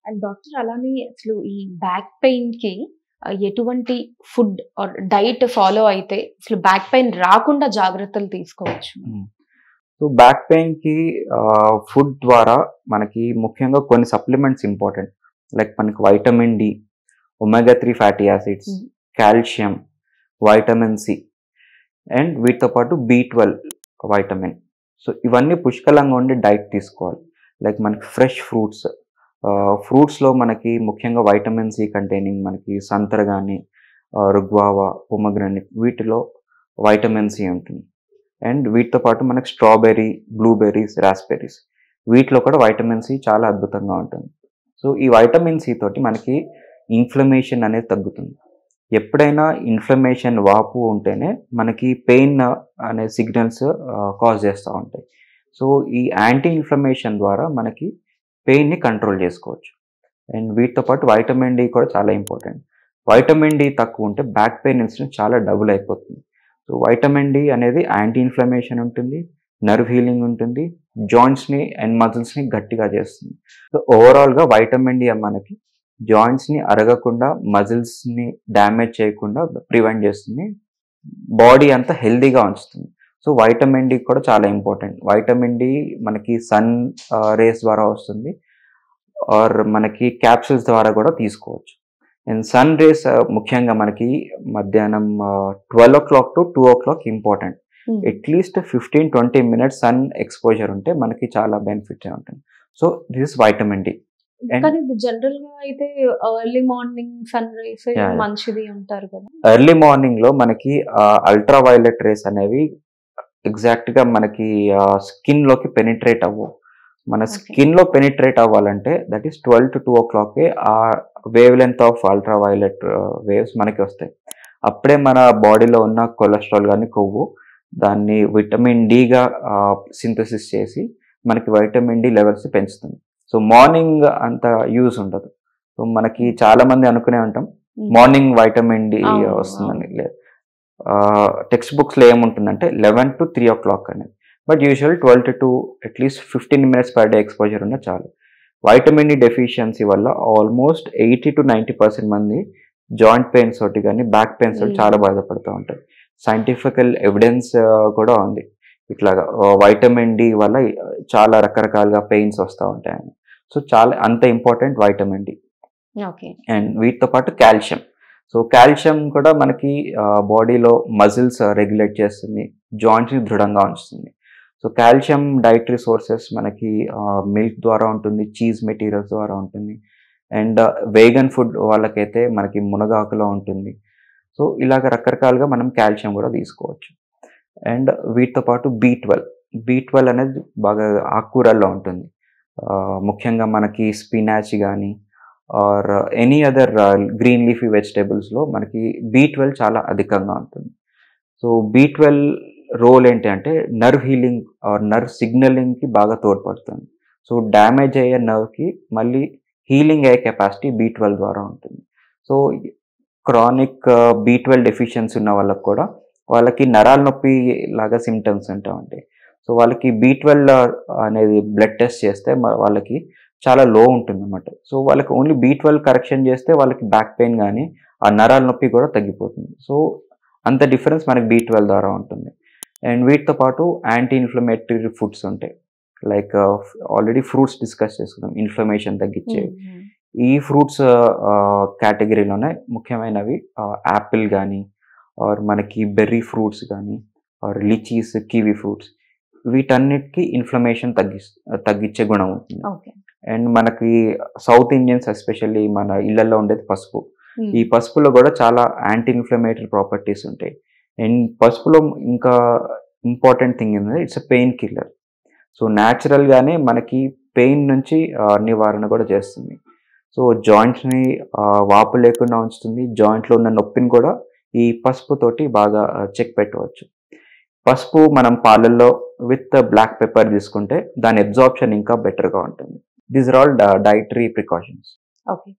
And doctor అలానే అసలు ఈ బ్యాక్ పెయిన్‌కి ఎటువంటి ఫుడ్ ఆర్ డైట్ ఫాలో అయితే అసలు బ్యాక్ పెయిన్ రాకుండా జాగ్రత్తలు తీసుకోవచ్చు? సో బ్యాక్ పెయిన్‌కి ఫుడ్ ద్వారా మనకి ముఖ్యంగా కొన్ని సప్లిమెంట్స్ ఇంపార్టెంట్. లైక్ మనకి vitamin D, omega 3 fatty acids, calcium, vitamin C and వీటితో పాటు బి12 వైటమిన్. సో ఇవన్నీ పుష్కలంగా ఉండే డైట్ తీసుకోవాలి. లైక్ మనకి ఫ్రెష్ ఫ్రూట్స్, ఫ్రూట్స్‌లో మనకి ముఖ్యంగా వైటమిన్ సి కంటైనింగ్ మనకి సంత్ర గానీ, గువావా, పొమోగ్రానేట్ వీటిలో వైటమిన్ సి ఉంటుంది. అండ్ వీటితో పాటు మనకి స్ట్రాబెర్రీ, బ్లూబెర్రీస్, రాస్బెర్రీస్ వీటిలో కూడా వైటమిన్ సి చాలా అద్భుతంగా ఉంటుంది. సో ఈ వైటమిన్ సి తోటి మనకి ఇన్ఫ్లమేషన్ అనేది తగ్గుతుంది. ఎప్పుడైనా ఇన్ఫ్లమేషన్, వాపు ఉంటేనే మనకి పెయిన్ అనే సిగ్నల్స్ కాజ్ చేస్తూ ఉంటాయి. సో ఈ యాంటీ ఇన్ఫ్లమేషన్ ద్వారా మనకి పెయిన్ని కంట్రోల్ చేసుకోవచ్చు. అండ్ వీటితో పాటు వైటమిన్ డి కూడా చాలా ఇంపార్టెంట్. వైటమిన్ డి తక్కువ ఉంటే బ్యాక్ పెయిన్ ఇన్సిడెన్స్ చాలా డబుల్ అయిపోతుంది. సో వైటమిన్ డి అనేది యాంటీ ఇన్ఫ్లమేషన్ ఉంటుంది, నర్వ్ హీలింగ్ ఉంటుంది, జాయింట్స్ని అండ్ మజిల్స్ని గట్టిగా చేస్తుంది. సో ఓవరాల్గా వైటమిన్ డి మనకి జాయింట్స్ని అరగకుండా, మజిల్స్ని డ్యామేజ్ చేయకుండా ప్రివెంట్ చేస్తుంది, బాడీ అంతా హెల్దీగా ఉంచుతుంది. సో వైటమిన్ డి కూడా చాలా ఇంపార్టెంట్. వైటమిన్ డి మనకి సన్ రేస్ ద్వారా వస్తుంది ఆర్ మనకి క్యాప్సూల్స్ ద్వారా కూడా తీసుకోవచ్చు. అండ్ సన్ రేస్ ముఖ్యంగా మనకి మధ్యాహ్నం 12 to 2 important. At least 15-20 minutes sun exposure ఉంటే మనకి చాలా బెనిఫిట్ ఉంటుంది. So this is vitamin D. కానీ జనరల్ గా అయితే ఎర్లీ మార్నింగ్ సన్ రైస్ మంచిది అంటారు కదా. ఎర్లీ మార్నింగ్ లో మనకి అల్ట్రా వైలెట్ రేస్ అనేవి ఎగ్జాక్ట్ గా మనకి స్కిన్ లోకి పెనిట్రేట్ అవ్వవు. మన స్కిన్ లో పెనిట్రేట్ అవ్వాలంటే దట్ ఈస్ 12 to 2 ఆ wave length of ultra violet waves మనకి వస్తాయి. అప్పుడే మన బాడీలో ఉన్న కొలెస్ట్రాల్ కానీ కొవ్వు దాన్ని విటమిన్ డిగా సింథసిస్ చేసి మనకి వైటమిన్ డి లెవెల్స్ పెంచుతుంది. సో మార్నింగ్ అంత యూజ్ ఉండదు. సో మనకి చాలా మంది అనుకునే ఉంటాం మార్నింగ్ వైటమిన్ డి వస్తుందని. లేదు, టెక్స్ట్ బుక్స్లో ఏముంటుందంటే 11 to 3 అనేది. But usual 12 to 2 at least 15 minutes per day exposure ఉన్న చాలు. వైటమిన్ డి డెఫిషియన్సీ వల్ల ఆల్మోస్ట్ 80 to 90% మంది జాయింట్ పెయిన్స్ తోటి కానీ బ్యాక్ పెయిన్స్ తోటి చాలా బాధపడుతూ ఉంటారు. సైంటిఫికల్ ఎవిడెన్స్ కూడా ఉంది ఇట్లాగా వైటమిన్ డి వల్ల చాలా రకరకాలుగా పెయిన్స్ వస్తూ ఉంటాయని. సో చాలా అంత ఇంపార్టెంట్ వైటమిన్ డి. అండ్ వీటితో పాటు కాల్షియం. సో కాల్షియం కూడా మనకి బాడీలో మజిల్స్ రెగ్యులేట్ చేస్తుంది, జాయింట్స్ని దృఢంగా ఉంచుతుంది. సో కాల్షియం డైటరీ సోర్సెస్ మనకి మిల్క్ ద్వారా ఉంటుంది, చీజ్ మెటీరియల్స్ ద్వారా ఉంటుంది, అండ్ వేగన్ ఫుడ్ వాళ్ళకైతే మనకి మునగాకులో ఉంటుంది. సో ఇలాగ రకరకాలుగా మనం కాల్షియం కూడా తీసుకోవచ్చు. అండ్ వీటితో పాటు బి12 అనేది బాగా ఆకుకూరల్లో ఉంటుంది. ముఖ్యంగా మనకి స్పినాచ్ కానీ or any other green leafy వెజిటేబుల్స్లో మనకి బి12 చాలా అధికంగా ఉంటుంది. సో బి12 రోల్ ఏంటి అంటే నర్వ్ హీలింగ్ ఆర్ నర్వ్ సిగ్నలింగ్కి బాగా తోడ్పడుతుంది. సో డ్యామేజ్ అయ్యే నర్వ్కి మళ్ళీ హీలింగ్ అయ్యే కెపాసిటీ బి12 ద్వారా ఉంటుంది. సో క్రానిక్ బి12 డెఫిషియన్సీ ఉన్న వాళ్ళకి కూడా వాళ్ళకి నరాల నొప్పి లాగా సిమ్టమ్స్ ఉంటాయి. సో వాళ్ళకి బి12 అనేది బ్లడ్ టెస్ట్ చేస్తే వాళ్ళకి చాలా లో ఉంటుంది అన్నమాట. సో వాళ్ళకి ఓన్లీ బి12 కరెక్షన్ చేస్తే వాళ్ళకి బ్యాక్ పెయిన్ కానీ ఆ నరాల నొప్పి కూడా తగ్గిపోతుంది. సో అంత డిఫరెన్స్ మనకి బి12 ద్వారా ఉంటుంది. అండ్ వీటితో పాటు యాంటీ ఇన్ఫ్లమేటరీ ఫుడ్స్ ఉంటాయి. లైక్ ఆల్రెడీ ఫ్రూట్స్ డిస్కస్ చేసుకున్నాం, ఇన్ఫ్లమేషన్ తగ్గించేవి. ఈ ఫ్రూట్స్ కేటగిరీలోనే ముఖ్యమైనవి యాపిల్ కానీ ఆర్ మనకి బెర్రీ ఫ్రూట్స్ కానీ ఆర్ లిచీస్, కివీ ఫ్రూట్స్ వీటన్నిటికీ ఇన్ఫ్లమేషన్ తగ్గించే గుణం ఉంటుంది. అండ్ మనకి సౌత్ ఇండియన్స్ ఎస్పెషల్లీ మన ఇళ్లలో ఉండేది పసుపు. ఈ పసుపులో కూడా చాలా యాంటీ ఇన్ఫ్లమేటరీ ప్రాపర్టీస్ ఉంటాయి. అండ్ పసుపులో ఇంకా ఇంపార్టెంట్ థింగ్ ఏంటంటే it's a pain killer. So న్యాచురల్గానే మనకి పెయిన్ నుంచి నివారణ కూడా చేస్తుంది. సో జాయింట్స్ని వాపు లేకుండా ఉంచుతుంది, జాయింట్లో ఉన్న నొప్పిని కూడా ఈ పసుపుతోటి బాగా చెక్ పెట్టవచ్చు. పసుపు మనం పాలల్లో విత్ బ్లాక్ పెప్పర్ తీసుకుంటే దాని అబ్జార్ప్షన్ ఇంకా బెటర్గా ఉంటుంది. These are all dietary precautions. Okay.